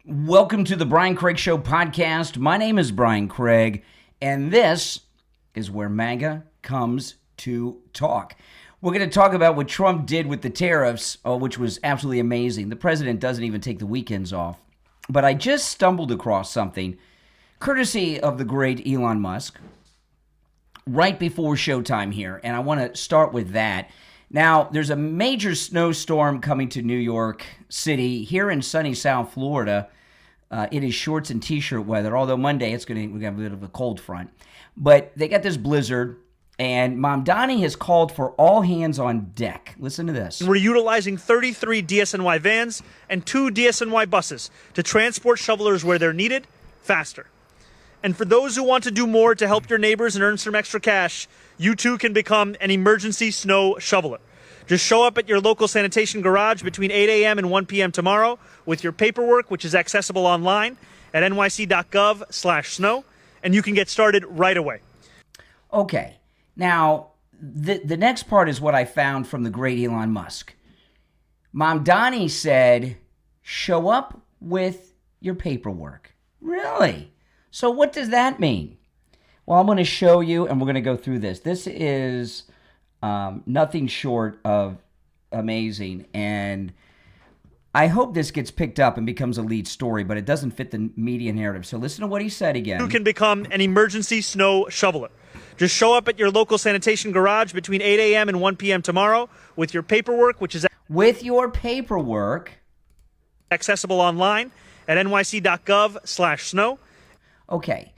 Welcome to the Brian Craig Show podcast. My name is Brian Craig, and this is where MAGA comes to talk. We're going to talk about what Trump did with the tariffs, which was absolutely amazing. The president doesn't even take the weekends off. But I just stumbled across something, courtesy of the great Elon Musk, right before showtime here, and I want to start with that. Now, there's a major snowstorm coming to New York City. Here in sunny South Florida, it is shorts and T-shirt weather, although Monday we're going to have a bit of a cold front. But they got this blizzard, and Mamdani has called for all hands on deck. Listen to this. We're utilizing 33 DSNY vans and 2 DSNY buses to transport shovelers where they're needed faster. And for those who want to do more to help your neighbors and earn some extra cash, you too can become an emergency snow shoveler. Just show up at your local sanitation garage between 8 a.m. and 1 p.m. tomorrow with your paperwork, which is accessible online at nyc.gov/snow, and you can get started right away. Okay. Now, the next part is what I found from the great Elon Musk. Mamdani said, show up with your paperwork. Really? So what does that mean? Well, I'm going to show you, and we're going to go through this. This is nothing short of amazing, and I hope this gets picked up and becomes a lead story, but it doesn't fit the media narrative. So listen to what he said again. You can become an emergency snow shoveler. Just show up at your local sanitation garage between 8 a.m. and 1 p.m. tomorrow with your paperwork, which is accessible online at nyc.gov/snow. Okay,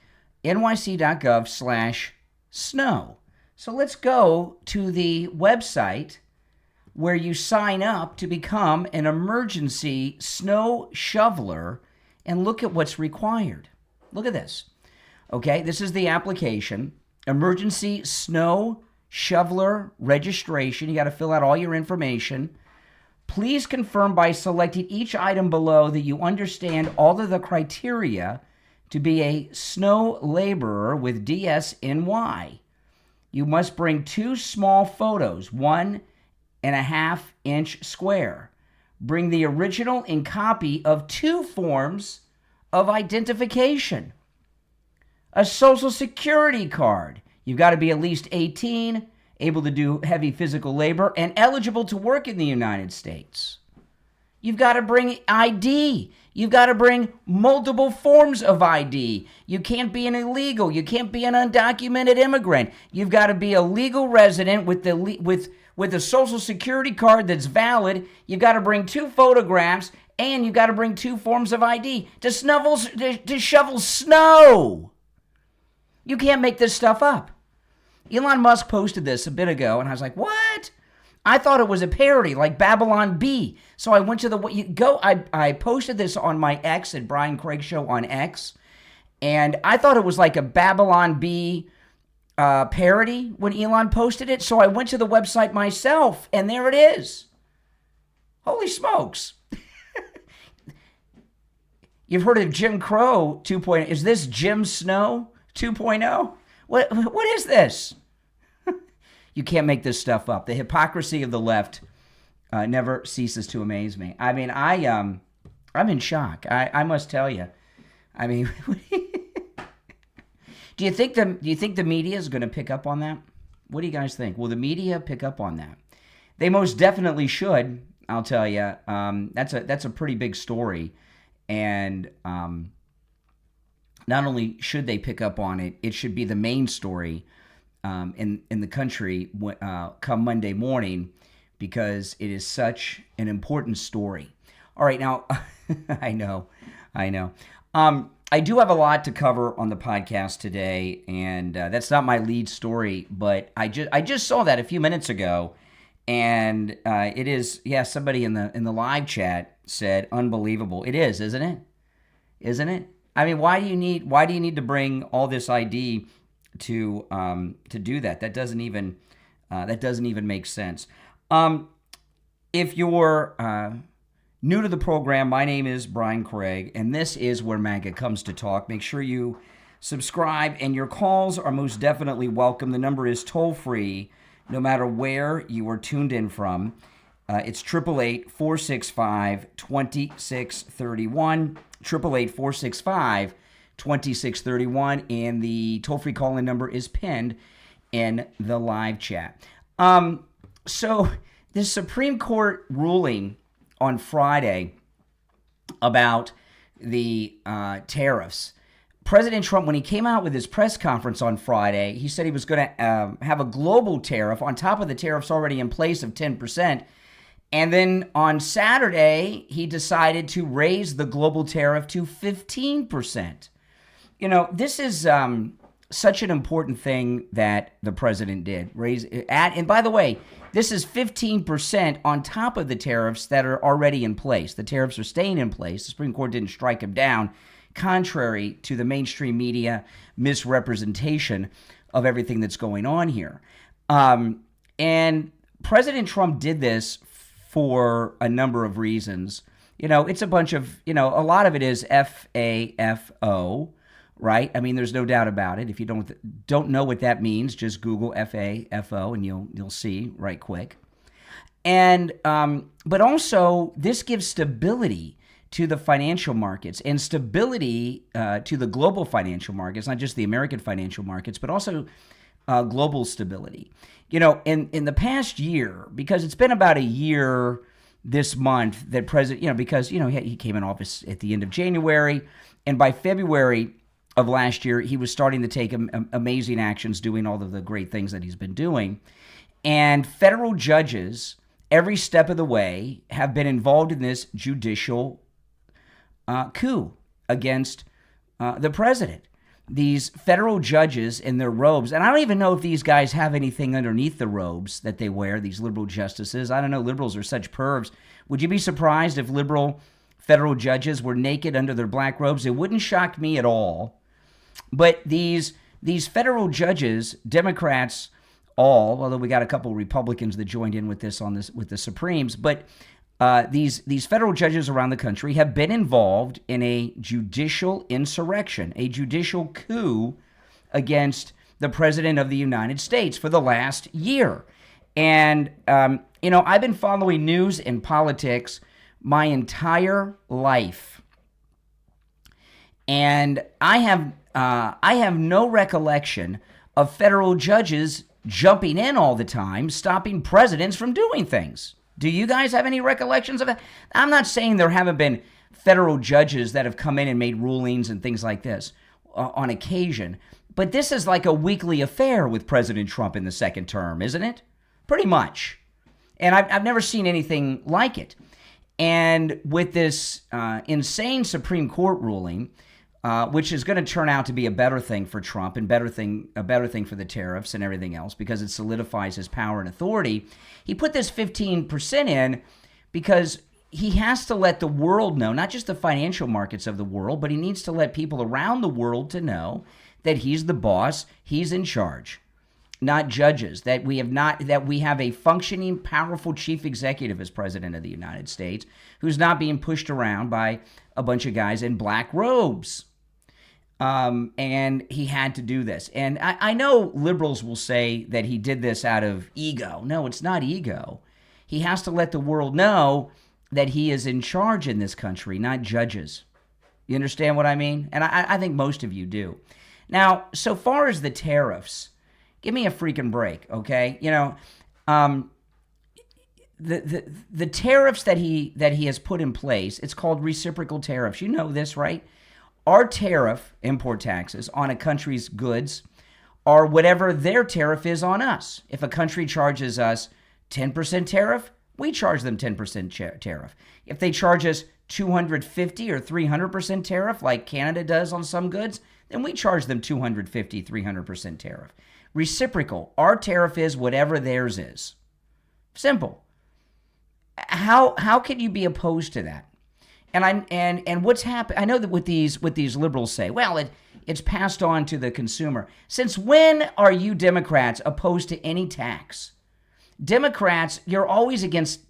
nyc.gov/snow. So let's go to the website where you sign up to become an emergency snow shoveler and look at what's required. Look at this. Okay, this is the application. Emergency snow shoveler registration. You got to fill out all your information. Please confirm by selecting each item below that you understand all of the criteria to be a snow laborer with DSNY. You must bring 2 small photos, 1.5 inch square. Bring the original and copy of 2 forms of identification. A social security card. You've got to be at least 18, able to do heavy physical labor, and eligible to work in the United States. You've got to bring ID. You've got to bring multiple forms of ID. You can't be an illegal. You can't be an undocumented immigrant. You've got to be a legal resident with a social security card that's valid. You've got to bring 2 photographs, and you've got to bring 2 forms of ID to shovel snow. You can't make this stuff up. Elon Musk posted this a bit ago, and I was like, what? I thought it was a parody, like Babylon Bee. So I went to I posted this on my X at Brian Craig Show on X, and I thought it was like a Babylon Bee parody when Elon posted it. So I went to the website myself, and there it is. Holy smokes. You've heard of Jim Crow 2.0. Is this Jim Snow 2.0? What is this? You can't make this stuff up. The hypocrisy of the left never ceases to amaze me. I mean, I'm in shock. I must tell you. I mean, do you think the media is going to pick up on that? What do you guys think? Will the media pick up on that? They most definitely should. I'll tell you. That's a pretty big story, and not only should they pick up on it, it should be the main story in the country come Monday morning, because it is such an important story. All right, now, I know. I do have a lot to cover on the podcast today, and that's not my lead story, but I just saw that a few minutes ago, and it is, somebody in the live chat said unbelievable. It is, isn't it? Isn't it? I mean, why do you need to bring all this ID to do that? That doesn't even make sense. If you're new to the program, my name is Brian Craig, and this is where MAGA comes to talk. Make sure you subscribe, and your calls are most definitely welcome. The number is toll free, no matter where you are tuned in from. It's 888-465-2631, 888-465-2631, and the toll-free call-in number is pinned in the live chat. So the Supreme Court ruling on Friday about the tariffs. President Trump, when he came out with his press conference on Friday, he said he was going to have a global tariff on top of the tariffs already in place of 10%. And then on Saturday, he decided to raise the global tariff to 15%. You know, this is such an important thing that the president did. And by the way, this is 15% on top of the tariffs that are already in place. The tariffs are staying in place. The Supreme Court didn't strike them down, contrary to the mainstream media misrepresentation of everything that's going on here. And President Trump did this for a number of reasons. You know, it's a bunch of, a lot of it is FAFO, right? I mean, there's no doubt about it. If you don't know what that means, just Google FAFO and you'll see right quick. And but also this gives stability to the financial markets and stability to the global financial markets, not just the American financial markets, but also global stability. You know, in the past year, because it's been about a year this month that President, because, he came in office at the end of January, and by February of last year, he was starting to take amazing actions, doing all of the great things that he's been doing. And federal judges, every step of the way, have been involved in this judicial coup against the president. These federal judges in their robes, and I don't even know if these guys have anything underneath the robes that they wear, these liberal justices. I don't know, liberals are such pervs. Would you be surprised if liberal federal judges were naked under their black robes? It wouldn't shock me at all. But these federal judges, Democrats although we got a couple of Republicans that joined in with this with the Supremes, but these federal judges around the country have been involved in a judicial insurrection, a judicial coup against the President of the United States for the last year. And, I've been following news and politics my entire life. And I have no recollection of federal judges jumping in all the time, stopping presidents from doing things. Do you guys have any recollections of it? I'm not saying there haven't been federal judges that have come in and made rulings and things like this on occasion, but this is like a weekly affair with President Trump in the second term, isn't it? Pretty much. And I've never seen anything like it. And with this insane Supreme Court ruling, which is going to turn out to be a better thing for Trump and a better thing for the tariffs and everything else because it solidifies his power and authority. He put this 15% in because he has to let the world know, not just the financial markets of the world, but he needs to let people around the world to know that he's the boss, he's in charge, not judges, that we have a functioning, powerful chief executive as president of the United States who's not being pushed around by a bunch of guys in black robes. And he had to do this. And I know liberals will say that he did this out of ego. No, it's not ego. He has to let the world know that he is in charge in this country, not judges. You understand what I mean? And I think most of you do. Now, so far as the tariffs, give me a freaking break, okay? The tariffs that he has put in place, it's called reciprocal tariffs. You know this, right? Our tariff, import taxes, on a country's goods are whatever their tariff is on us. If a country charges us 10% tariff, we charge them 10% tariff. If they charge us 250 or 300% tariff, like Canada does on some goods, then we charge them 250, 300% tariff. Reciprocal, our tariff is whatever theirs is. Simple. How can you be opposed to that? And what's happened? I know that what these liberals say, well, it's passed on to the consumer. Since when are you Democrats opposed to any tax? Democrats, you're always against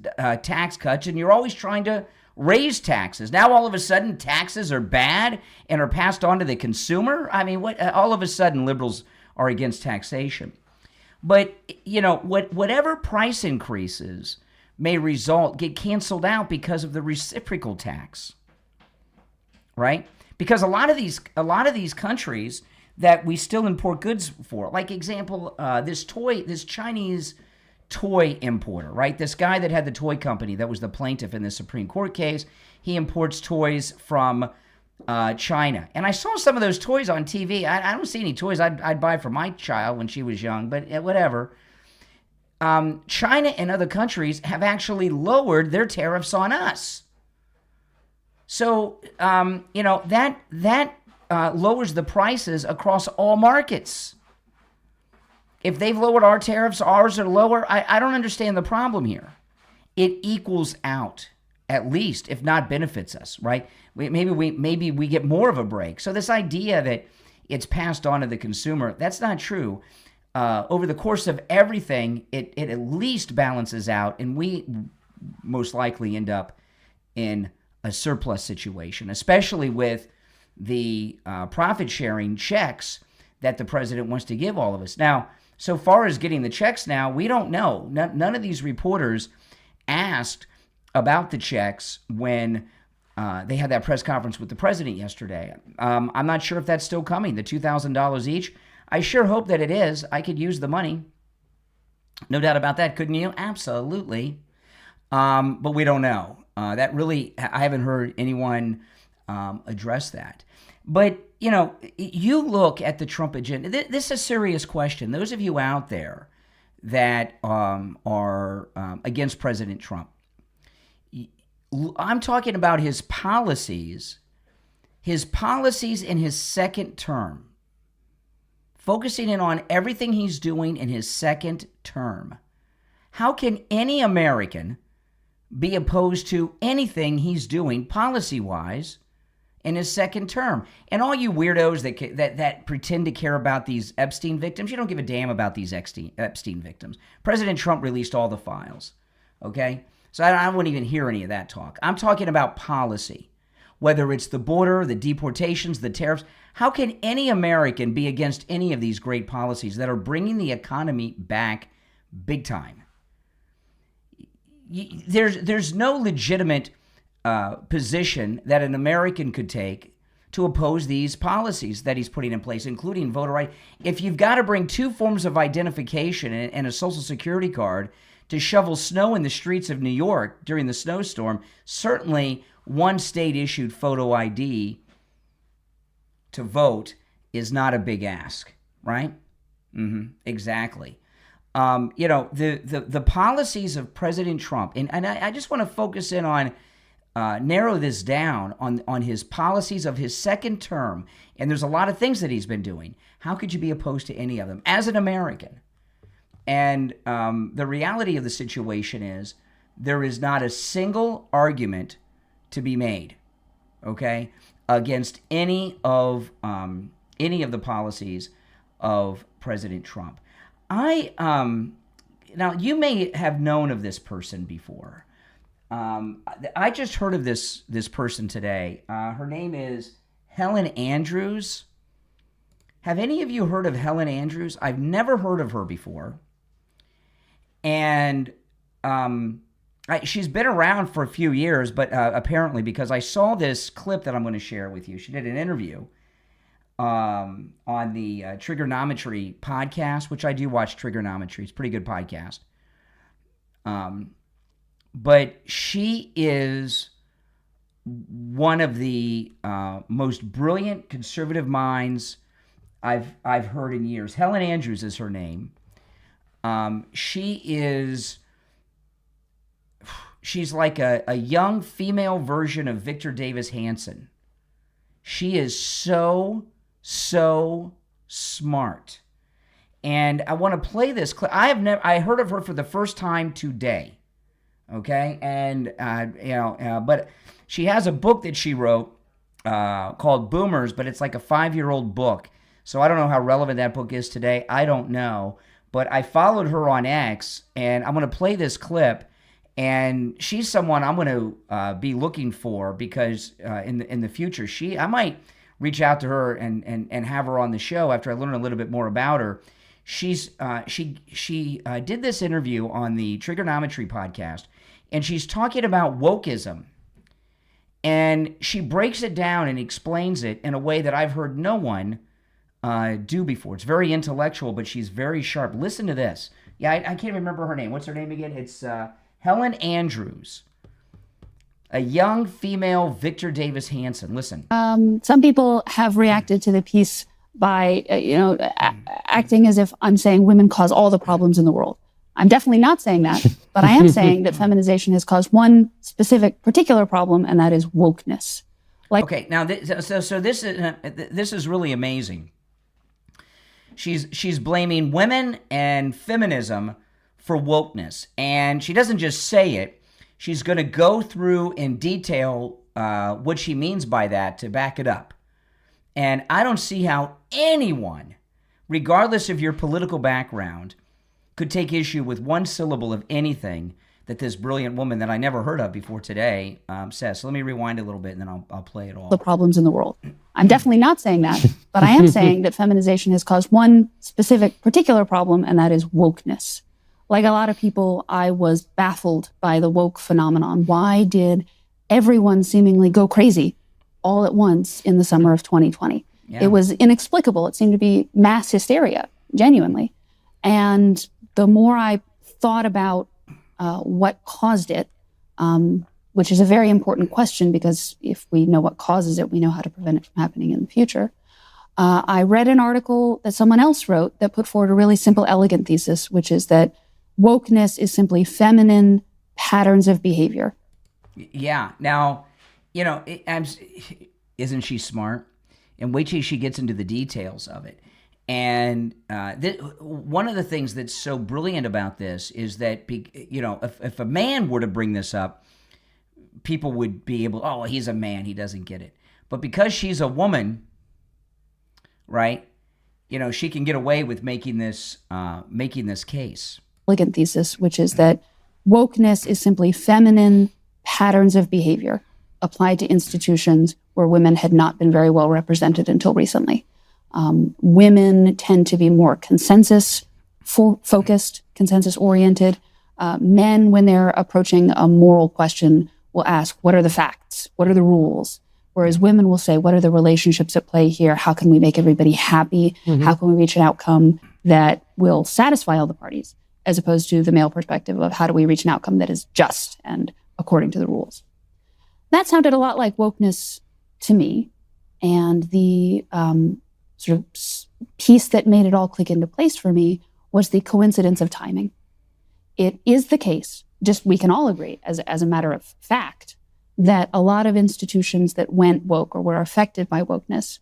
tax cuts, and you're always trying to raise taxes. Now all of a sudden taxes are bad and are passed on to the consumer. I mean, all of a sudden liberals are against taxation. But whatever price increases may get canceled out because of the reciprocal tax, right? Because a lot of these countries that we still import goods for, like example, this Chinese toy importer, right? This guy that had the toy company that was the plaintiff in the Supreme Court case, he imports toys from China. And I saw some of those toys on TV. I don't see any toys I'd buy for my child when she was young, but whatever. China and other countries have actually lowered their tariffs on us. So, that lowers the prices across all markets. If they've lowered our tariffs, ours are lower. I don't understand the problem here. It equals out, at least, if not benefits us, right? Maybe we get more of a break. So this idea that it's passed on to the consumer, that's not true. Over the course of everything, it at least balances out, and we most likely end up in a surplus situation, especially with the profit-sharing checks that the president wants to give all of us. Now, so far as getting the checks now, we don't know. None of these reporters asked about the checks when they had that press conference with the president yesterday. I'm not sure if that's still coming, the $2,000 each. I sure hope that it is. I could use the money. No doubt about that, couldn't you? Absolutely. But we don't know. I haven't heard anyone address that. But, you look at the Trump agenda. This is a serious question. Those of you out there that are against President Trump, I'm talking about his policies in his second term, focusing in on everything he's doing in his second term. How can any American be opposed to anything he's doing policy-wise in his second term? And all you weirdos that pretend to care about these Epstein victims, you don't give a damn about these Epstein victims. President Trump released all the files, okay? So I wouldn't even hear any of that talk. I'm talking about policy, whether it's the border, the deportations, the tariffs. How can any American be against any of these great policies that are bringing the economy back big time? There's no legitimate position that an American could take to oppose these policies that he's putting in place, including voter rights. If you've got to bring two forms of identification and a Social Security card to shovel snow in the streets of New York during the snowstorm, certainly one state-issued photo ID to vote is not a big ask, right? Exactly. The policies of President Trump, and I just want to focus in on, narrow this down on his policies of his second term, and there's a lot of things that he's been doing. How could you be opposed to any of them as an American? And the reality of the situation is there is not a single argument to be made, okay, against any of the policies of President Trump. Now you may have known of this person before. I just heard of this person today. Her name is Helen Andrews. Have any of you heard of Helen Andrews? I've never heard of her before. And she's been around for a few years, but apparently, because I saw this clip that I'm going to share with you. She did an interview on the Trigonometry podcast, which I do watch Trigonometry. It's a pretty good podcast. But she is one of the most brilliant conservative minds I've heard in years. Helen Andrews is her name. She's like a young female version of Victor Davis Hanson. She is so smart. And I want to play this clip. I heard of her for the first time today. Okay? And, but she has a book that she wrote called Boomers, but it's like a 5-year-old book. So I don't know how relevant that book is today. I don't know. But I followed her on X, and I'm going to play this clip. And she's someone I'm going to be looking for because in the future, I might reach out to her and have her on the show after I learn a little bit more about her. She did this interview on the Trigonometry podcast, and she's talking about wokeism. And she breaks it down and explains it in a way that I've heard no one do before. It's very intellectual, but she's very sharp. Listen to this. Yeah, I can't remember her name. What's her name again? It's Helen Andrews, a young female Victor Davis Hanson. Listen. Some people have reacted to the piece by, acting as if I'm saying women cause all the problems in the world. I'm definitely not saying that, but I am saying that feminization has caused one specific, particular problem, and that is wokeness. Okay, now this is really amazing. She's blaming women and feminism for wokeness, and she doesn't just say it. She's going to go through in detail what she means by that to back it up. And I don't see how anyone, regardless of your political background, could take issue with one syllable of anything that this brilliant woman that I never heard of before today says. So let me rewind a little bit, and then I'll play it all. The problems in the world. I'm definitely not saying that, but I am saying that feminization has caused one specific, particular problem, and that is wokeness. Like a lot of people, I was baffled by the woke phenomenon. Why did everyone seemingly go crazy all at once in the summer of 2020? Yeah. It was inexplicable. It seemed to be mass hysteria, genuinely. And the more I thought about what caused it, which is a very important question, because if we know what causes it, we know how to prevent it from happening in the future. I read an article that someone else wrote that put forward a really simple, elegant thesis, which is that wokeness is simply feminine patterns of behavior. Yeah. Now, isn't she smart? And wait till she gets into the details of it. And one of the things that's so brilliant about this is that, if a man were to bring this up, people would be able, oh, he's a man, he doesn't get it. But because she's a woman, right, she can get away with making this case. Elegant thesis, which is that wokeness is simply feminine patterns of behavior applied to institutions where women had not been very well represented until recently. Women tend to be more consensus-focused, consensus-oriented. Men, when they're approaching a moral question, will ask, what are the facts? What are the rules? Whereas women will say, what are the relationships at play here? How can we make everybody happy? Mm-hmm. How can we reach an outcome that will satisfy all the parties? As opposed to the male perspective of how do we reach an outcome that is just and according to the rules. That sounded a lot like wokeness to me. And the sort of piece that made it all click into place for me was the coincidence of timing. It is the case, just we can all agree as a matter of fact, that a lot of institutions that went woke or were affected by wokeness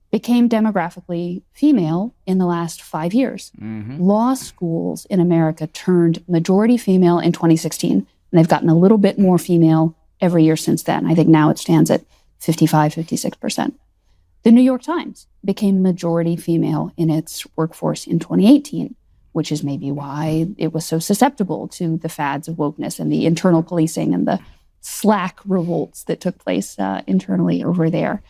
became demographically female in the last 5 years. Mm-hmm. Law schools in America turned majority female in 2016, and they've gotten a little bit more female every year since then. I think now it stands at 55, 56%. The New York Times became majority female in its workforce in 2018, which is maybe why it was so susceptible to the fads of wokeness and the internal policing and the Slack revolts that took place internally over there.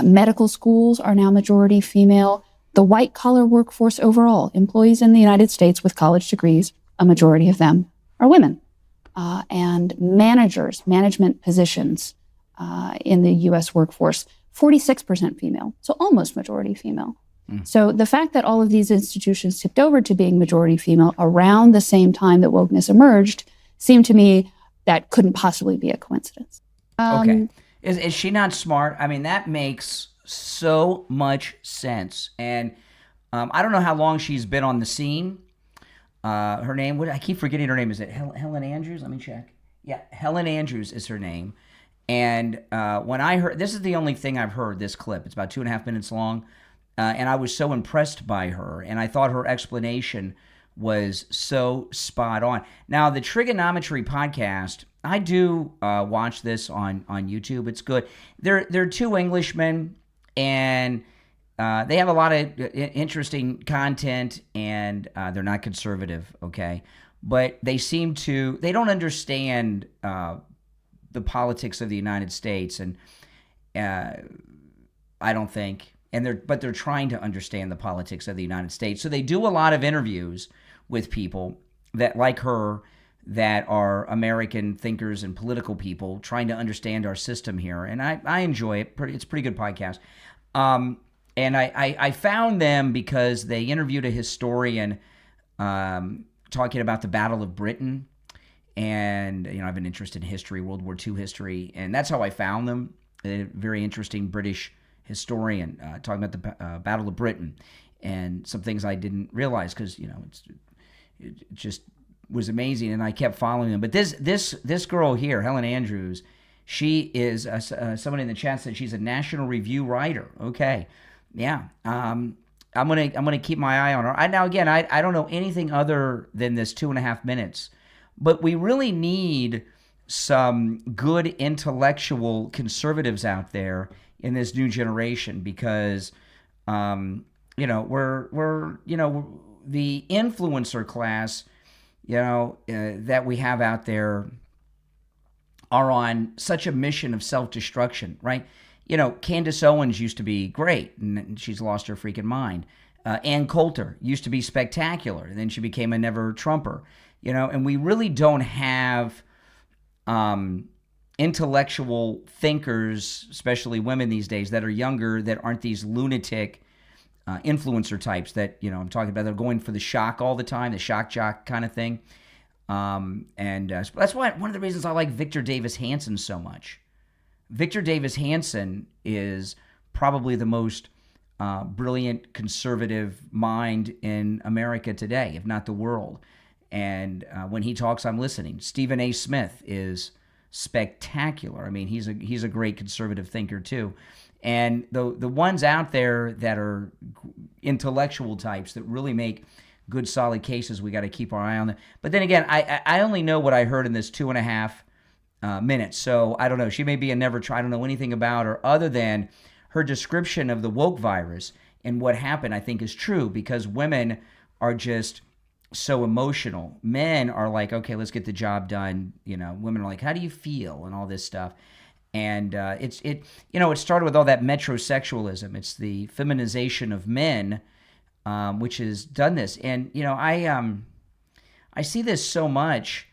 Medical schools are now majority female. The white-collar workforce overall, employees in the United States with college degrees, a majority of them are women. And managers, management positions in the U.S. workforce, 46% female, so almost majority female. So the fact that all of these institutions tipped over to being majority female around the same time that wokeness emerged seemed to me that couldn't possibly be a coincidence. Okay. Is she not smart? I mean, that makes so much sense. And I don't know how long she's been on the scene. Her name, I keep forgetting her name. Is it Helen Andrews? Let me check. Yeah, Helen Andrews is her name. And when I heard, this is the only thing I've heard, this clip. It's about 2.5 minutes long. And I was so impressed by her. And I thought her explanation was so spot on. Now, the Trigonometry podcast, I do watch this on YouTube. It's good. They're two Englishmen, and they have a lot of interesting content, and they're not conservative, okay? But they don't understand the politics of the United States, and I don't think, but they're trying to understand the politics of the United States. So they do a lot of interviews with people that, like her, that are American thinkers and political people trying to understand our system here. And I enjoy it. It's a pretty good podcast. And I found them because they interviewed a historian talking about the Battle of Britain. And, I have an interest in history, World War II history. And that's how I found them. A very interesting British historian talking about the Battle of Britain and some things I didn't realize because, it just was amazing. And I kept following them. But this girl here, Helen Andrews, she is, someone in the chat said she's a National Review writer. Okay. Yeah. I'm gonna keep my eye on her. Now, again, I don't know anything other than this 2.5 minutes. But we really need some good intellectual conservatives out there in this new generation because, we're the influencer class, that we have out there are on such a mission of self-destruction, right? Candace Owens used to be great, and she's lost her freaking mind. Ann Coulter used to be spectacular, and then she became a never-Trumper. And we really don't have intellectual thinkers, especially women these days, that are younger, that aren't these lunatic influencer types that, I'm talking about. They're going for the shock all the time, the shock jock kind of thing. And that's why one of the reasons I like Victor Davis Hanson so much. Victor Davis Hanson is probably the most brilliant conservative mind in America today, if not the world. And when he talks, I'm listening. Stephen A. Smith is spectacular. I mean, he's a great conservative thinker too. And the ones out there that are intellectual types that really make good, solid cases, we got to keep our eye on them. But then again, I only know what I heard in this 2.5 minutes. So I don't know. She may be a never-try. I don't know anything about her other than her description of the woke virus and what happened. I think is true because women are just so emotional. Men are like, okay, let's get the job done. Women are like, how do you feel, and all this stuff. And it started with all that metrosexualism. It's the feminization of men, which has done this. And I see this so much,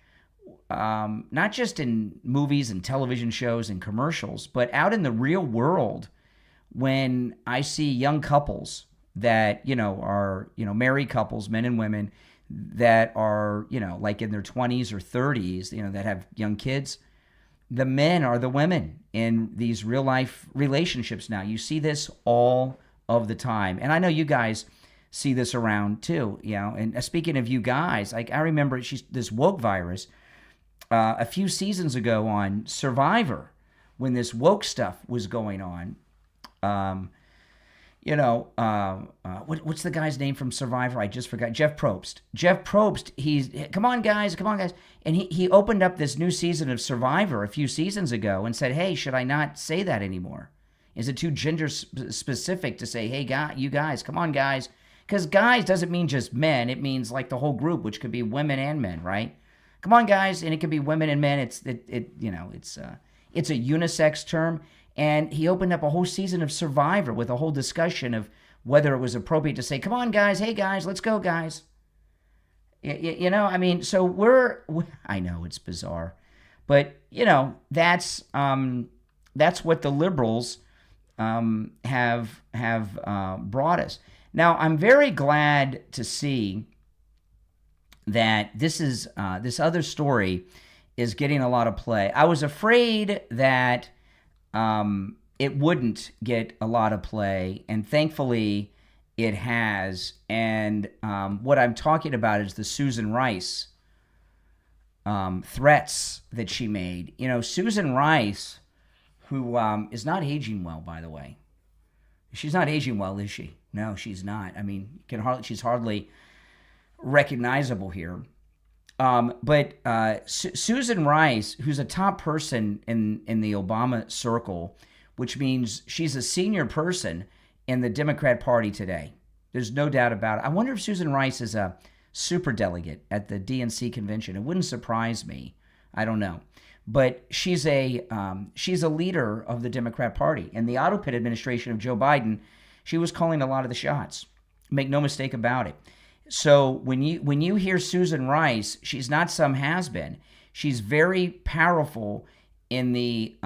not just in movies and television shows and commercials, but out in the real world when I see young couples that are married couples, men and women, that are, like in their 20s or 30s, that have young kids. The men are the women in these real life relationships now. You see this all of the time. And I know you guys see this around too, And speaking of you guys, I remember this woke virus a few seasons ago on Survivor when this woke stuff was going on. What's the guy's name from Survivor? I just forgot. Jeff Probst. Jeff Probst, come on, guys. And he opened up this new season of Survivor a few seasons ago and said, hey, should I not say that anymore? Is it too gender specific to say, hey, you guys, come on, guys? Because guys doesn't mean just men. It means like the whole group, which could be women and men, right? Come on, guys. And it could be women and men. It's a unisex term. And he opened up a whole season of Survivor with a whole discussion of whether it was appropriate to say, come on, guys, hey, guys, let's go, guys. So I know it's bizarre, but, that's what the liberals have brought us. Now, I'm very glad to see that this other story is getting a lot of play. I was afraid that it wouldn't get a lot of play, and thankfully it has. And what I'm talking about is the Susan Rice threats that she made. Susan Rice, who is not aging well, by the way. She's not aging well, is she? No, she's not. I mean, she's hardly recognizable here. But Susan Rice, who's a top person in the Obama circle, which means she's a senior person in the Democrat Party today. There's no doubt about it. I wonder if Susan Rice is a superdelegate at the DNC convention. It wouldn't surprise me. I don't know. But she's a leader of the Democrat Party. In the Autopit administration of Joe Biden, she was calling a lot of the shots. Make no mistake about it. So when you hear Susan Rice, she's not some has-been. She's very powerful in the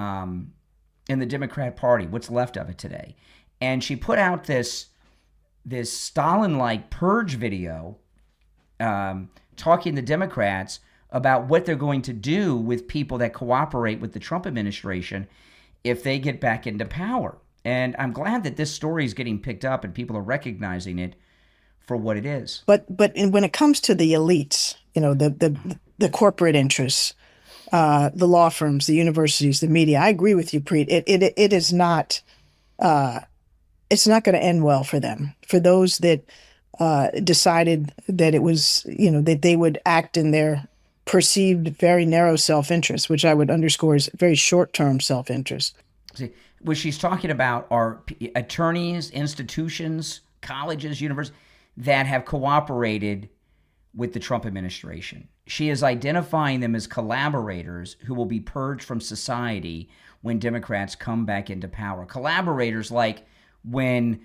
Democrat Party, what's left of it today. And she put out this Stalin-like purge video talking to Democrats about what they're going to do with people that cooperate with the Trump administration if they get back into power. And I'm glad that this story is getting picked up and people are recognizing it for what it is. But when it comes to the elites, the corporate interests, the law firms, the universities, the media, I agree with you, Preet. It is not. It's not going to end well for them. For those that decided that it was, that they would act in their perceived very narrow self-interest, which I would underscore is very short-term self-interest. See, what she's talking about are attorneys, institutions, colleges, universities that have cooperated with the Trump administration. She is identifying them as collaborators who will be purged from society when Democrats come back into power. Collaborators like when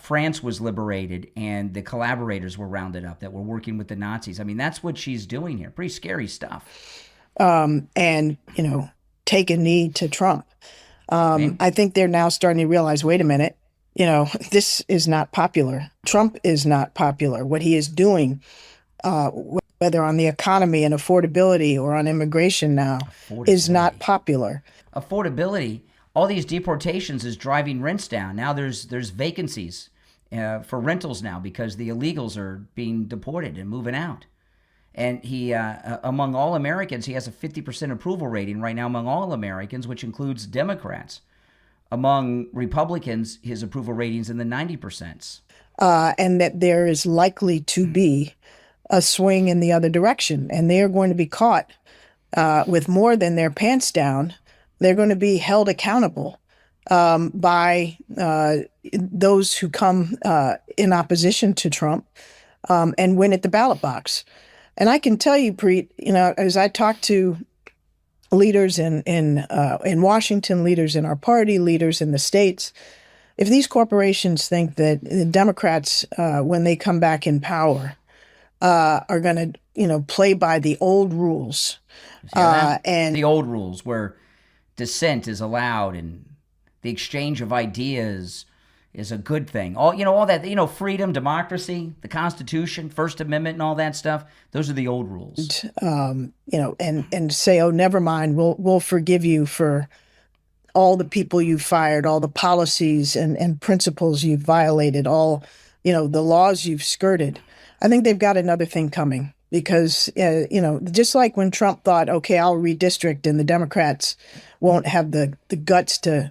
France was liberated and the collaborators were rounded up that were working with the Nazis. I mean, that's what she's doing here. Pretty scary stuff. And, take a knee to Trump. I think they're now starting to realize, wait a minute, this is not popular. Trump is not popular. What he is doing, whether on the economy and affordability or on immigration now, is not popular. Affordability, all these deportations is driving rents down. Now there's vacancies for rentals now because the illegals are being deported and moving out. And he, among all Americans, he has a 50% approval rating right now among all Americans, which includes Democrats. Among Republicans, his approval rating's in the 90%. And that there is likely to be a swing in the other direction. And they are going to be caught with more than their pants down. They're going to be held accountable by those who come in opposition to Trump and win at the ballot box. And I can tell you, Preet, as I talk to leaders in Washington, leaders in our party, leaders in the states, if these corporations think that the Democrats, when they come back in power, are going to, play by the old rules, and the old rules where dissent is allowed and the exchange of ideas is a good thing. All that, freedom, democracy, the Constitution, First Amendment, and all that stuff. Those are the old rules. And say, oh, never mind. We'll forgive you for all the people you've fired, all the policies and principles you've violated, all, the laws you've skirted. I think they've got another thing coming because, just like when Trump thought, okay, I'll redistrict and the Democrats won't have the guts to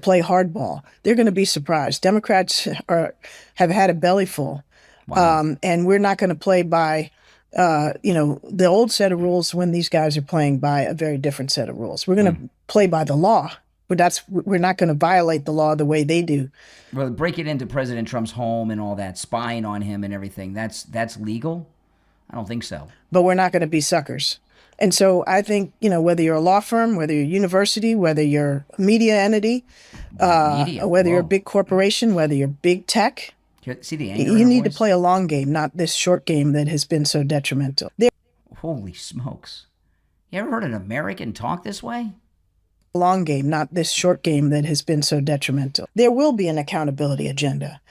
play hardball. They're going to be surprised. Democrats have had a belly full. Wow. And we're not going to play by, the old set of rules when these guys are playing by a very different set of rules. We're going to play by the law, but we're not going to violate the law the way they do. Well, breaking into President Trump's home and all that, spying on him and everything, that's legal? I don't think so. But we're not going to be suckers. And so I think, whether you're a law firm, whether you're a university, whether you're a media entity, whether you're a big corporation, whether you're big tech, see the anger you need to play a long game, not this short game that has been so detrimental. Holy smokes. You ever heard an American talk this way? Long game, not this short game that has been so detrimental. There will be an accountability agenda.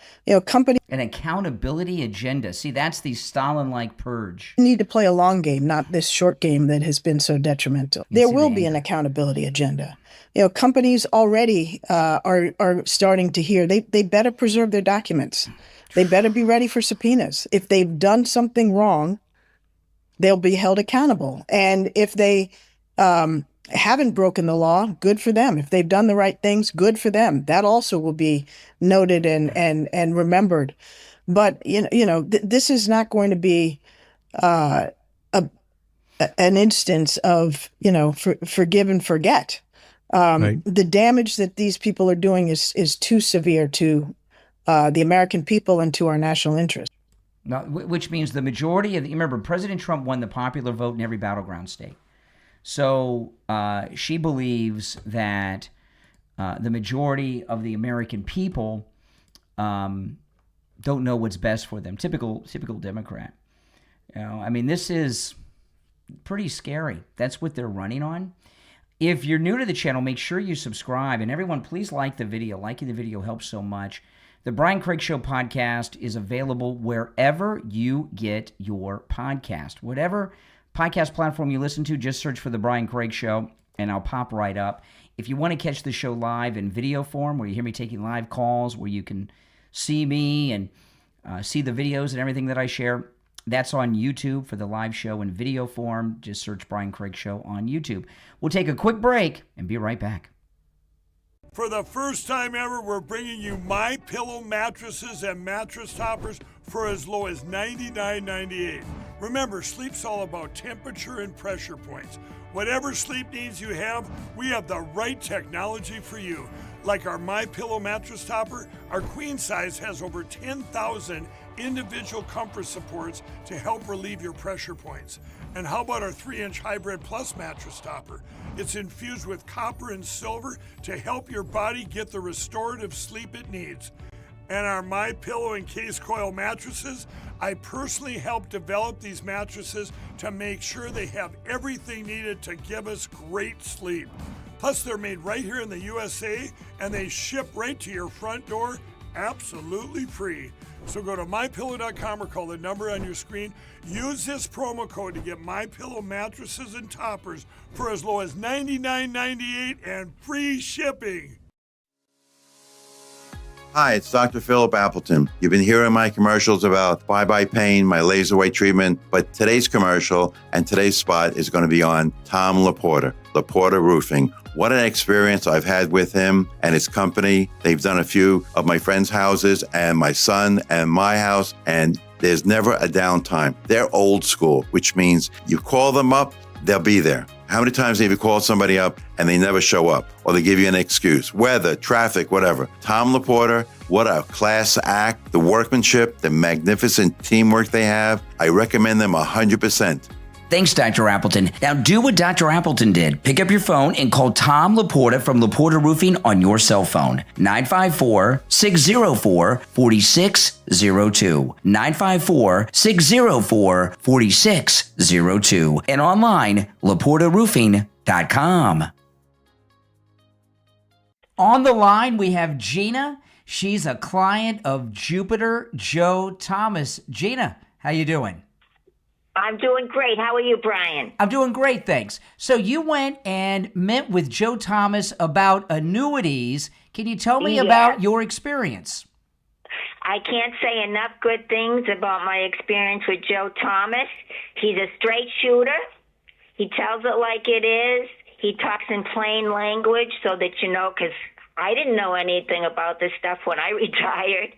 Companies. An accountability agenda. See, that's the Stalin-like purge. You need to play a long game, not this short game that has been so detrimental. There will be an accountability agenda. Companies already are starting to hear they better preserve their documents. They better be ready for subpoenas. If they've done something wrong, they'll be held accountable. And if they haven't broken the law, good for them. If they've done the right things, good for them. That also will be noted and remembered. But this is not going to be an instance of forgive and forget. Right. The damage that these people are doing is too severe to the American people and to our national interest. Now, which means the majority of remember, President Trump won the popular vote in every battleground state. So she believes that the majority of the American people don't know what's best for them. Typical Democrat. I mean, this is pretty scary. That's what they're running on. If you're new to the channel, make sure you subscribe. And everyone, please like the video. Liking the video helps so much. The Brian Craig Show podcast is available wherever you get your podcast. Whatever podcast platform you listen to, just search for The Brian Craig Show, and I'll pop right up. If you want to catch the show live in video form, where you hear me taking live calls, where you can see me and see the videos and everything that I share, that's on YouTube for the live show in video form. Just search Brian Craig Show on YouTube. We'll take a quick break and be right back. For the first time ever, we're bringing you My Pillow mattresses and mattress toppers for as low as $99.98. Remember, sleep's all about temperature and pressure points. Whatever sleep needs you have, we have the right technology for you. Like our My Pillow mattress topper, our queen size has over 10,000 individual comfort supports to help relieve your pressure points. And how about our 3-inch Hybrid Plus mattress topper? It's infused with copper and silver to help your body get the restorative sleep it needs. And our My Pillow and Case Coil mattresses, I personally helped develop these mattresses to make sure they have everything needed to give us great sleep. Plus, they're made right here in the USA, and they ship right to your front door absolutely free. So go to MyPillow.com or call the number on your screen. Use this promo code to get MyPillow mattresses and toppers for as low as $99.98 and free shipping. Hi, it's Dr. Philip Appleton. You've been hearing my commercials about bye-bye pain, my laser weight treatment, but today's commercial and today's spot is going to be on Tom Laporta, Laporta Roofing. What an experience I've had with him and his company. They've done a few of my friends' houses and my son and my house, and there's never a downtime. They're old school, which means you call them up, they'll be there. How many times have you called somebody up and they never show up, or they give you an excuse, weather, traffic, whatever? Tom Laporta, what a class act. The workmanship, the magnificent teamwork they have. I recommend them 100%. Thanks, Dr. Appleton. Now do what Dr. Appleton did. Pick up your phone and call Tom Laporta from Laporta Roofing on your cell phone. 954-604-4602. 954-604-4602. And online, LaportaRoofing.com. On the line, we have Gina. She's a client of Jupiter Joe Thomas. Gina, how you doing? I'm doing great. How are you, Brian? I'm doing great, thanks. So you went and met with Joe Thomas about annuities. Can you tell me about your experience? I can't say enough good things about my experience with Joe Thomas. He's a straight shooter. He tells it like it is. He talks in plain language so that you know, because I didn't know anything about this stuff when I retired.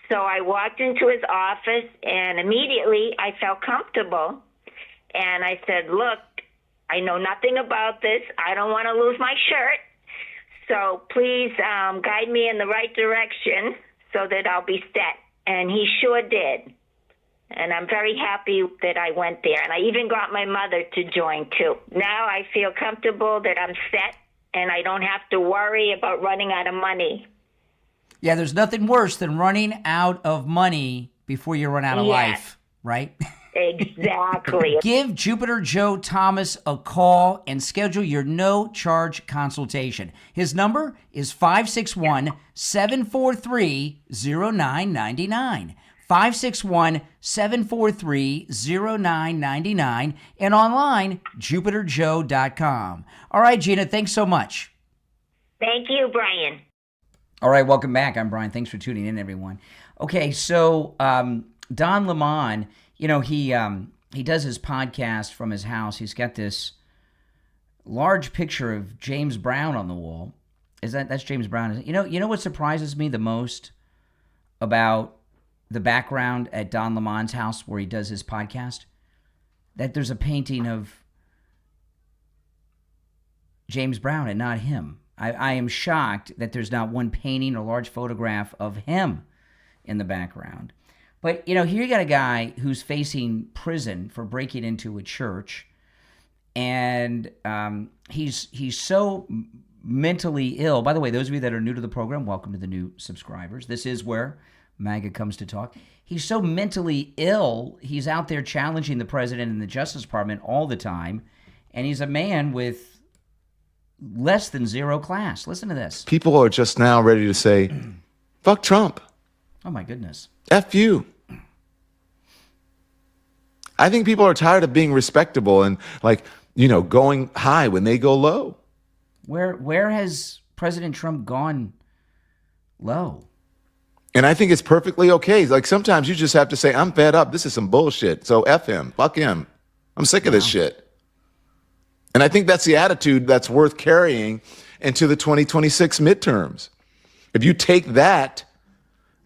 So I walked into his office, and immediately I felt comfortable. And I said, look, I know nothing about this. I don't want to lose my shirt. So please guide me in the right direction so that I'll be set. And he sure did. And I'm very happy that I went there. And I even got my mother to join, too. Now I feel comfortable that I'm set, and I don't have to worry about running out of money. Yeah, there's nothing worse than running out of money before you run out of life, right? Exactly. Give Jupiter Joe Thomas a call and schedule your no-charge consultation. His number is 561-743-0999. 561-743-0999 and online, jupiterjoe.com. All right, Gina, thanks so much. Thank you, Brian. All right, welcome back. I'm Brian. Thanks for tuning in, everyone. Okay, so Don Lemon, you know, he does his podcast from his house. He's got this large picture of James Brown on the wall. That's James Brown? Isn't it? You know what surprises me the most about the background at Don Lemon's house where he does his podcast? That there's a painting of James Brown and not him. I am shocked that there's not one painting or large photograph of him in the background. But, you know, here you got a guy who's facing prison for breaking into a church, and he's so mentally ill. By the way, those of you that are new to the program, welcome to the new subscribers. This is where MAGA comes to talk. He's so mentally ill, he's out there challenging the president and the Justice Department all the time, and he's a man with less than zero class. Listen to this. People are just now ready to say, fuck Trump. Oh, my goodness. F you. I think people are tired of being respectable and, like, you know, going high when they go low. Where has President Trump gone low? And I think it's perfectly okay. Like, sometimes you just have to say, I'm fed up. This is some bullshit. So F him. Fuck him. I'm sick of this shit. And I think that's the attitude that's worth carrying into the 2026 midterms. If you take that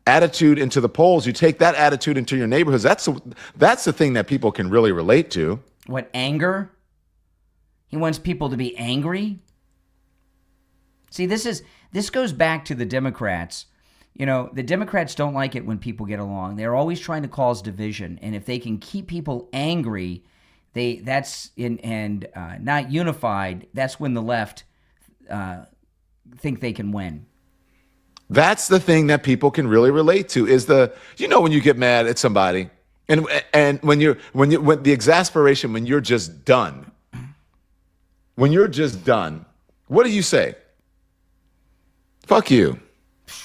attitude into the polls, you take that attitude into your neighborhoods, that's the thing that people can really relate to. What, anger? He wants people to be angry? See, this goes back to the Democrats. You know, the Democrats don't like it when people get along. They're always trying to cause division, and if they can keep people angry, not unified, that's when the left think they can win. That's the thing that people can really relate to is when you get mad at somebody and when the exasperation, when you're just done, what do you say? Fuck you.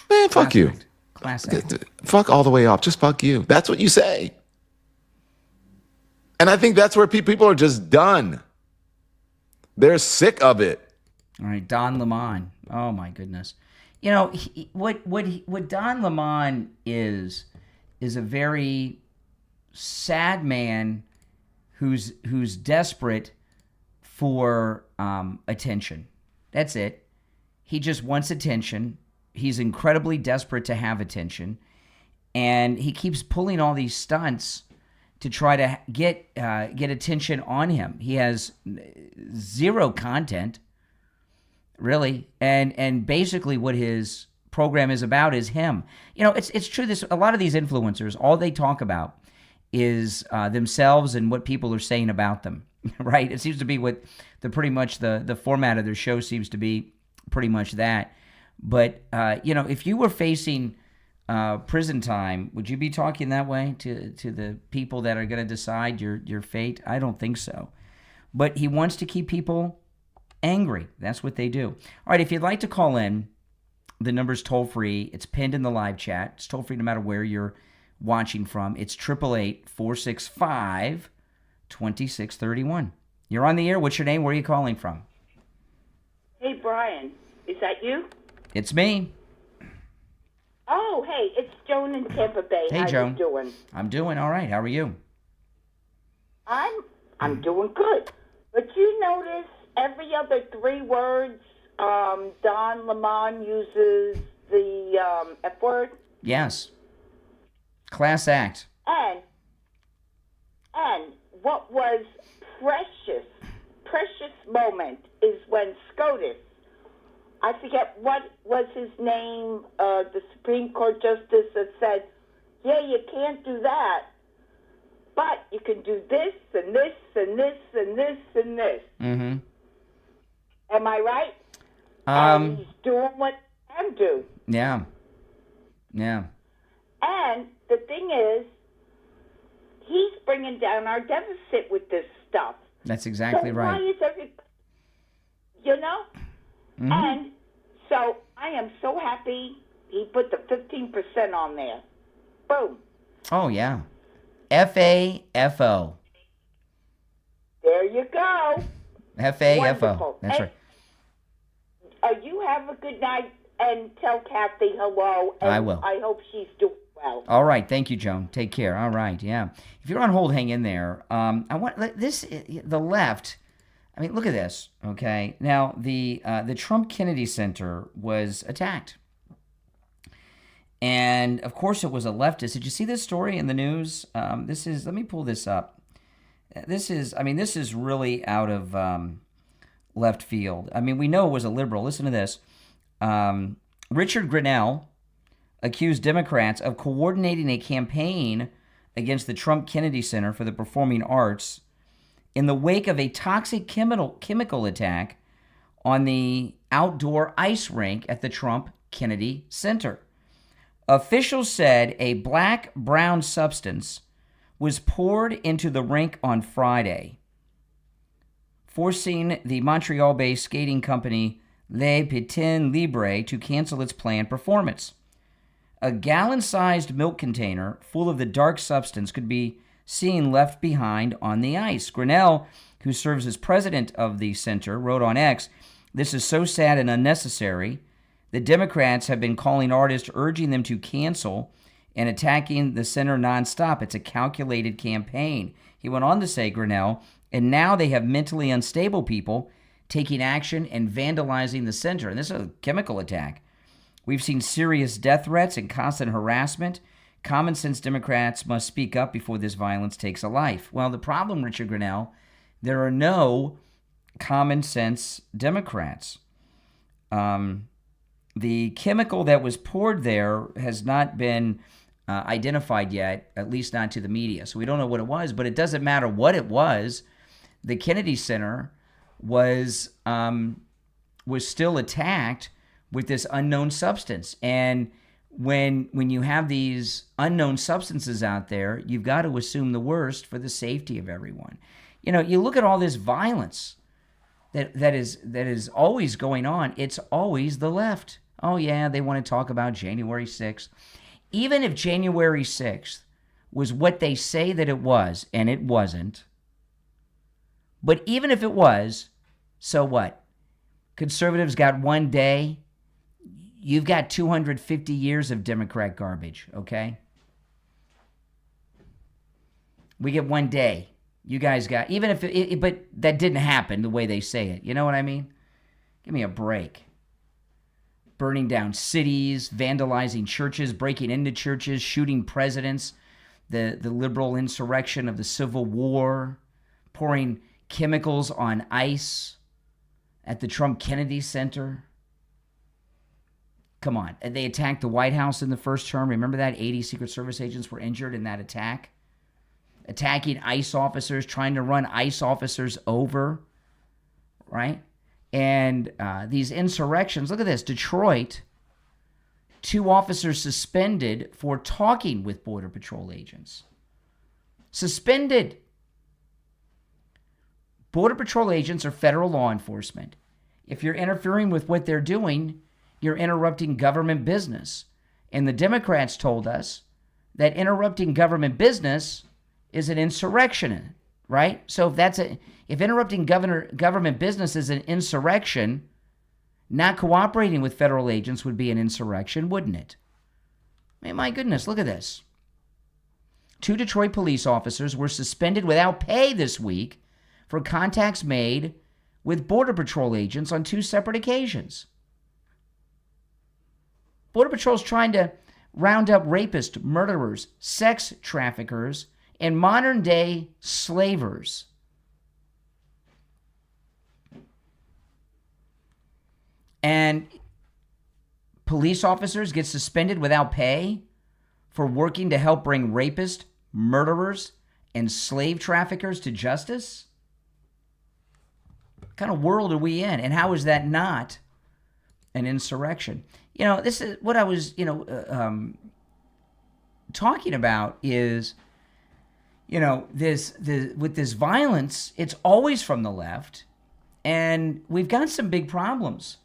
Man, fuck you. Classic. Fuck all the way off. Just fuck you. That's what you say. And I think that's where people are just done. They're sick of it. All right, Don Lemon. Oh my goodness. You know, what Don Lemon is a very sad man who's desperate for attention. That's it. He just wants attention. He's incredibly desperate to have attention, and he keeps pulling all these stunts to try to get attention on him. He has zero content, really, and basically what his program is about is him. You know, it's true. A lot of these influencers, all they talk about is themselves and what people are saying about them. Right? It seems to be what the format of their show seems to be, pretty much that. But if you were facing prison time, would you be talking that way to the people that are going to decide your fate? I don't think so. But he wants to keep people angry. That's what they do. All right, if you'd like to call in, the number's toll free. It's pinned in the live chat. It's toll free no matter where you're watching from. It's 888-465-2631. You're on the air. What's your name? Where are you calling from? Hey, Brian. Is that you? It's me. Oh, hey, it's Joan in Tampa Bay. Hey, How Joan. you doing? I'm doing all right. How are you? I'm doing good. But you notice every other 3 words, Don Lemon uses the F word? Yes. Class act. And what was precious moment is when SCOTUS, I forget what was his name, the Supreme Court Justice that said, yeah, you can't do that, but you can do this and this and this and this and this. Mm-hmm. Am I right? And he's doing what he can do. Yeah. Yeah. And the thing is, he's bringing down our deficit with this stuff. That's exactly so right. Why is everybody, Mm-hmm. And so I am so happy he put the 15% on there. Boom. Oh, yeah. FAFO. There you go. FAFO. Wonderful. That's and, right. You have a good night and tell Kathy hello. And I will. I hope she's doing well. All right. Thank you, Joan. Take care. All right. Yeah. If you're on hold, hang in there. I want the left. I mean, look at this. Okay. Now, the Trump Kennedy Center was attacked. And, of course, it was a leftist. Did you see this story in the news? Let me pull this up. This is really out of left field. I mean, we know it was a liberal. Listen to this. Richard Grinnell accused Democrats of coordinating a campaign against the Trump Kennedy Center for the Performing Arts in the wake of a toxic chemical attack on the outdoor ice rink at the Trump Kennedy Center. Officials said a black-brown substance was poured into the rink on Friday, forcing the Montreal-based skating company Les Patins Libres to cancel its planned performance. A gallon-sized milk container full of the dark substance could be seen left behind on the ice. Grinnell, who serves as president of the center, wrote on X, "This is so sad and unnecessary. The Democrats have been calling artists, urging them to cancel and attacking the center nonstop. It's a calculated campaign." He went on to say, Grinnell, "And now they have mentally unstable people taking action and vandalizing the center." And this is a chemical attack. "We've seen serious death threats and constant harassment. Common sense Democrats must speak up before this violence takes a life." Well, the problem, Richard Grinnell, there are no common sense Democrats. The chemical that was poured there has not been identified yet, at least not to the media. So we don't know what it was, but it doesn't matter what it was. The Kennedy Center was still attacked with this unknown substance. And when you have these unknown substances out there, you've got to assume the worst for the safety of everyone. You know, you look at all this violence that is always going on. It's always the left. Oh, yeah, they want to talk about January 6th. Even if January 6th was what they say that it was, and it wasn't, but even if it was, so what? Conservatives got one day. You've got 250 years of Democrat garbage, okay? We get one day. You guys got, even if it, but that didn't happen the way they say it. You know what I mean? Give me a break. Burning down cities, vandalizing churches, breaking into churches, shooting presidents, the liberal insurrection of the Civil War, pouring chemicals on ice at the Trump Kennedy Center. Come on. They attacked the White House in the first term. Remember that? 80 Secret Service agents were injured in that attack. Attacking ICE officers, trying to run ICE officers over, right? And these insurrections, look at this. Detroit, 2 officers suspended for talking with Border Patrol agents. Suspended. Border Patrol agents are federal law enforcement. If you're interfering with what they're doing, you're interrupting government business. And the Democrats told us that interrupting government business is an insurrection, right? So if interrupting government business is an insurrection, not cooperating with federal agents would be an insurrection, wouldn't it? I mean, my goodness, look at this. 2 Detroit police officers were suspended without pay this week for contacts made with Border Patrol agents on 2 separate occasions. Border Patrol's trying to round up rapists, murderers, sex traffickers, and modern-day slavers. And police officers get suspended without pay for working to help bring rapists, murderers, and slave traffickers to justice? What kind of world are we in? And how is that not an insurrection? You know, this is what I was, talking about is, with this violence, it's always from the left, and we've got some big problems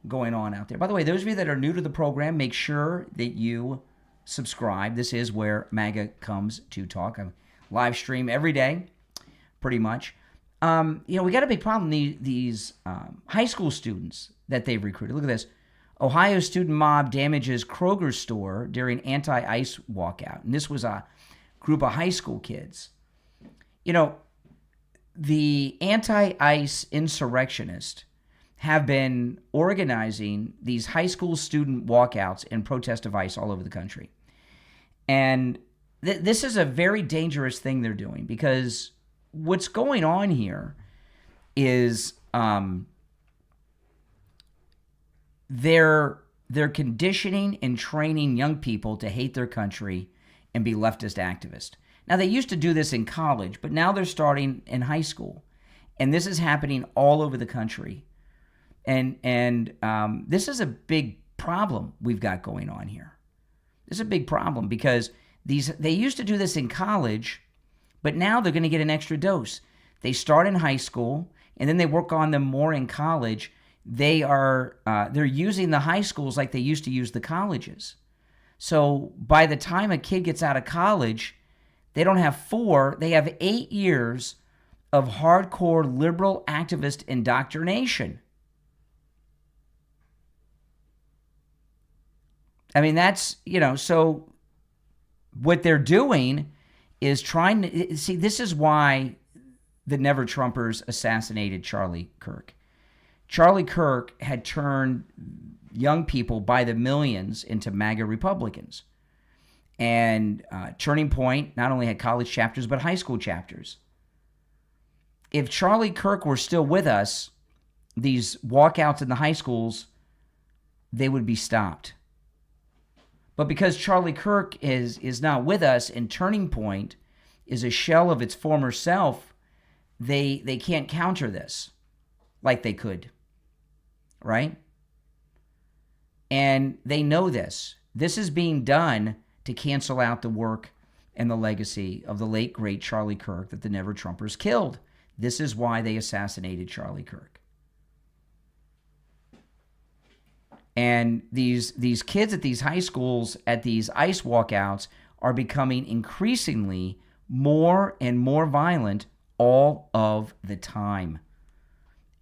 going on out there. By the way, those of you that are new to the program, make sure that you subscribe. This is where MAGA comes to talk. I live stream every day, pretty much. We got a big problem. These high school students that they've recruited. Look at this. Ohio student mob damages Kroger store during anti-ICE walkout. And this was a group of high school kids. The anti-ICE insurrectionists have been organizing these high school student walkouts and protest of ICE all over the country. And this is a very dangerous thing they're doing, because what's going on here is they're conditioning and training young people to hate their country and be leftist activists. Now, they used to do this in college, but now they're starting in high school. And this is happening all over the country. And this is a big problem we've got going on here. This is a big problem because they used to do this in college, but now they're going to get an extra dose. They start in high school, and then they work on them more in college. They're using the high schools like they used to use the colleges. So by the time a kid gets out of college, they don't have 4, they have 8 years of hardcore liberal activist indoctrination. I mean, that's, so what they're doing is trying to, see, this is why the Never Trumpers assassinated Charlie Kirk. Charlie Kirk had turned young people by the millions into MAGA Republicans. And Turning Point not only had college chapters, but high school chapters. If Charlie Kirk were still with us, these walkouts in the high schools, they would be stopped. But because Charlie Kirk is not with us and Turning Point is a shell of its former self, they can't counter this like they could, right? And they know this. This is being done to cancel out the work and the legacy of the late, great Charlie Kirk that the Never Trumpers killed. This is why they assassinated Charlie Kirk. And these kids at these high schools, at these ICE walkouts, are becoming increasingly more and more violent all of the time.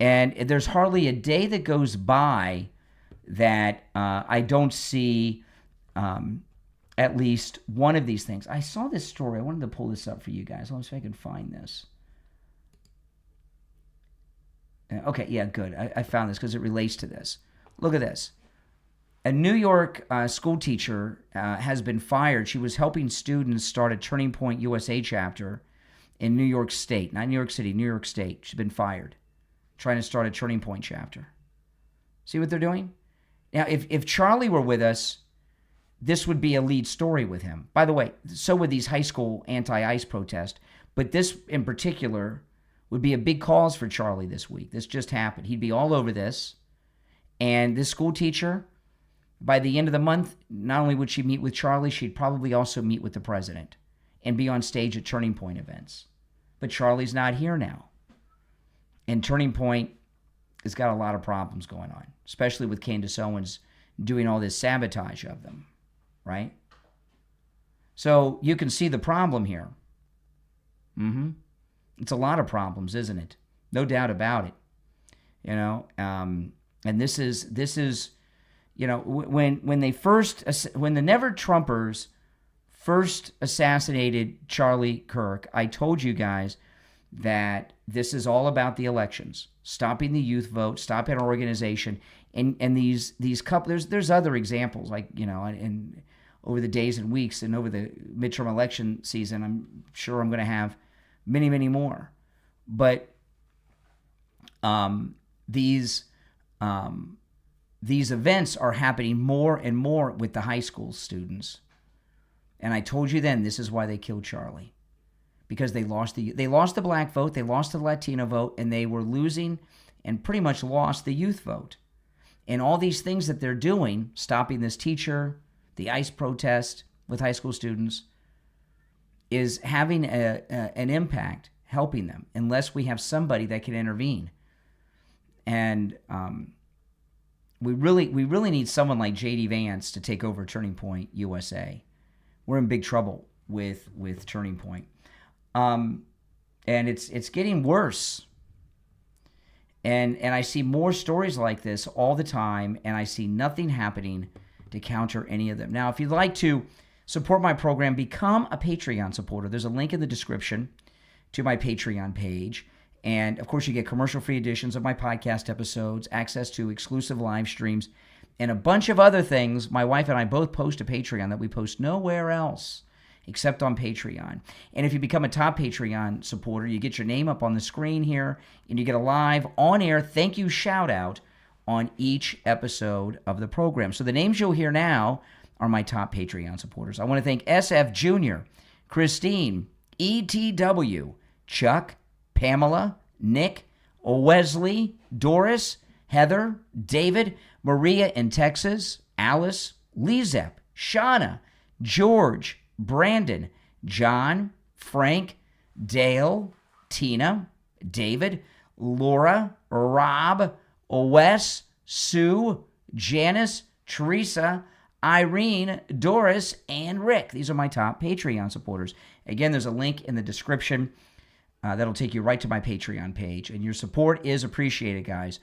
And there's hardly a day that goes by that I don't see at least one of these things. I saw this story. I wanted to pull this up for you guys. Let me see if I can find this. Okay, yeah, good. I found this because it relates to this. Look at this. A New York school teacher has been fired. She was helping students start a Turning Point USA chapter in New York State. Not New York City, New York State. She's been fired. Trying to start a Turning Point chapter. See what they're doing? Now, if Charlie were with us, this would be a lead story with him. By the way, so would these high school anti-ICE protests. But this in particular would be a big cause for Charlie this week. This just happened. He'd be all over this. And this school teacher, by the end of the month, not only would she meet with Charlie, she'd probably also meet with the president and be on stage at Turning Point events. But Charlie's not here now. And Turning Point has got a lot of problems going on, especially with Candace Owens doing all this sabotage of them, right? So you can see the problem here. It's a lot of problems, isn't it? No doubt about it. And this is, when the Never Trumpers first assassinated Charlie Kirk, I told you guys that this is all about the elections, stopping the youth vote, stopping our organization, and these couple. There's other examples, like and over the days and weeks and over the midterm election season, I'm sure I'm going to have many, many more. But these events are happening more and more with the high school students. And I told you then, this is why they killed Charlie. Because they lost the black vote, they lost the Latino vote, and they were losing and pretty much lost the youth vote. And all these things that they're doing, stopping this teacher, the ICE protest with high school students, is having an impact, helping them, unless we have somebody that can intervene. And we really need someone like J.D. Vance to take over Turning Point USA. We're in big trouble with Turning Point. And it's getting worse. And I see more stories like this all the time, and I see nothing happening to counter any of them. Now, if you'd like to support my program, become a Patreon supporter. There's a link in the description to my Patreon page. And, of course, you get commercial-free editions of my podcast episodes, access to exclusive live streams, and a bunch of other things. My wife and I both post to Patreon that we post nowhere else except on Patreon. And if you become a top Patreon supporter, you get your name up on the screen here, and you get a live, on-air thank you shout-out on each episode of the program. So the names you'll hear now are my top Patreon supporters. I want to thank SF Jr., Christine, ETW, Chuck, Pamela, Nick, Wesley, Doris, Heather, David, Maria in Texas, Alice, Lizep, Shauna, George, Brandon, John, Frank, Dale, Tina, David, Laura, Rob, Wes, Sue, Janice, Teresa, Irene, Doris, and Rick. These are my top Patreon supporters. Again, there's a link in the description that'll take you right to my Patreon page, and your support is appreciated, guys.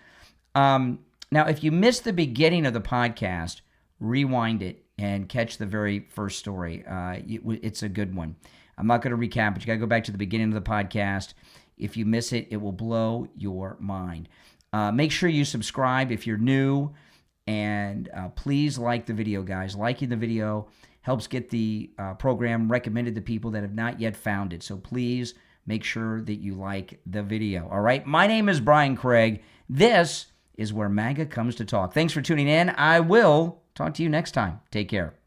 Now, if you missed the beginning of the podcast, rewind it and catch the very first story. It's a good one. I'm not going to recap, but you got to go back to the beginning of the podcast. If you miss it, it will blow your mind. Make sure you subscribe if you're new, and please like the video, guys. Liking the video helps get the program recommended to people that have not yet found it. So please make sure that you like the video. All right? My name is Brian Craig. This is where MAGA comes to talk. Thanks for tuning in. I will talk to you next time. Take care.